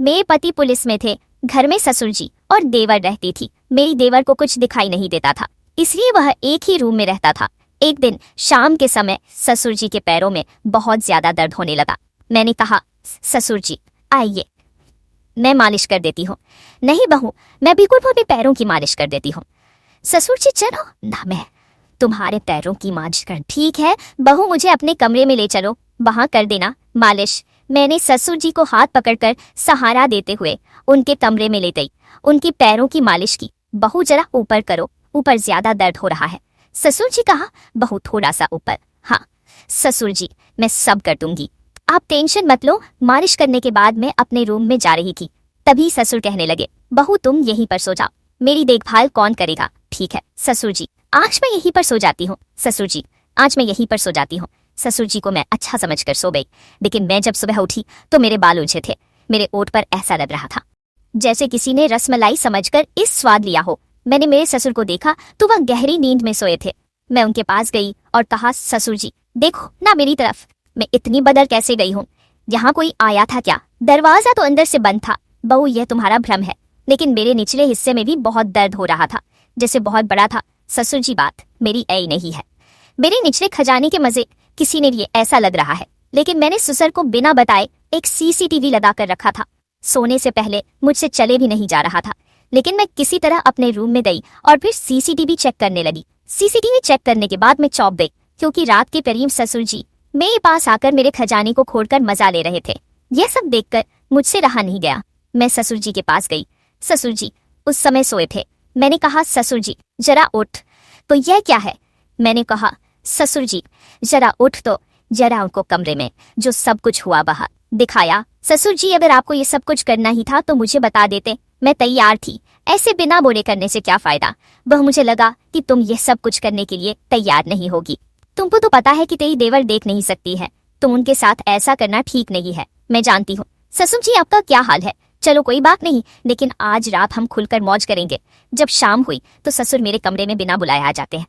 मेरे पति पुलिस में थे। घर में ससुर जी और देवर रहती थी। मेरी देवर को कुछ दिखाई नहीं देता था, इसलिए वह एक ही रूम में रहता था। एक दिन शाम के समय ससुर जी के पैरों में बहुत ज्यादा दर्द होने लगा। मैंने कहा, ससुर जी आइए, मैं मालिश कर देती हूँ। नहीं बहू, मैं बिल्कुल अपने पैरों की मालिश कर देती हूँ। ससुर जी चलो ना, मैं तुम्हारे पैरों की मालिश कर। ठीक है बहू, मुझे अपने कमरे में ले चलो, वहां कर देना मालिश। मैंने ससुर जी को हाथ पकड़कर सहारा देते हुए उनके कमरे में ले गई। उनकी पैरों की मालिश की। बहू जरा ऊपर करो, ऊपर ज्यादा दर्द हो रहा है। ससुर जी कहा, बहू थोड़ा सा ऊपर। हाँ ससुर जी, मैं सब कर दूंगी, आप टेंशन मत लो। मालिश करने के बाद मैं अपने रूम में जा रही थी, तभी ससुर कहने लगे, बहू तुम यहीं पर सो जाओ, मेरी देखभाल कौन करेगा। ठीक है ससुर जी, आज मैं यहीं पर सो जाती हूँ। ससुर जी, आज मैं यहीं पर सो जाती हूँ। ससुर जी को मैं अच्छा समझकर सो गई, लेकिन मैं जब सुबह उठी तो मेरे बाल उलझे थे। मेरे ओठ पर ऐसा लग रहा था जैसे किसी ने रसमलाई समझकर इस स्वाद लिया हो। मैंने मेरे ससुर को देखा तो वह गहरी नींद में सोए थे। मैं उनके पास गई और कहा, ससुर जी देखो ना मेरी तरफ, मैं इतनी बदल कैसे गई हूँ। यहाँ कोई आया था क्या? दरवाजा तो अंदर से बंद था। बहू यह तुम्हारा भ्रम है, लेकिन मेरे निचले हिस्से में भी बहुत दर्द हो रहा था, जैसे बहुत बड़ा था। ससुर जी बात मेरी ऐ नहीं है, मेरे निचले खजाने के मजे किसी ने लिए ऐसा लग रहा है। लेकिन मैंने ससुर को बिना बताए एक सीसीटीवी लगा कर रखा था। सोने से पहले मुझसे चले भी नहीं जा रहा था, लेकिन मैं किसी तरह अपने रूम में गई और फिर सीसीटीवी चेक करने लगी। सीसीटीवी चेक करने के बाद मैं चौंक गई, क्योंकि रात के करीब ससुर जी मेरे पास आकर मेरे खजाने को खोलकर मजा ले रहे थे। यह सब देखकर मुझसे रहा नहीं गया। मैं ससुर जी के पास गई। ससुर जी उस समय सोए थे। मैंने कहा, ससुर जी जरा उठ। तो यह क्या है? मैंने कहा, ससुर जी जरा उठ तो। जरा उनको कमरे में जो सब कुछ हुआ वह दिखाया। ससुर जी अगर आपको ये सब कुछ करना ही था तो मुझे बता देते, मैं तैयार थी। ऐसे बिना बोले करने से क्या फायदा? वह मुझे लगा कि तुम ये सब कुछ करने के लिए तैयार नहीं होगी। तुमको तो पता है कि तेरी देवर देख नहीं सकती है, तुम उनके साथ ऐसा करना ठीक नहीं है। मैं जानती हूँ। ससुर जी आपका क्या हाल है? चलो कोई बात नहीं, लेकिन आज रात हम खुलकर मौज करेंगे। जब शाम हुई तो ससुर मेरे कमरे में बिना बुलाए आ जाते हैं।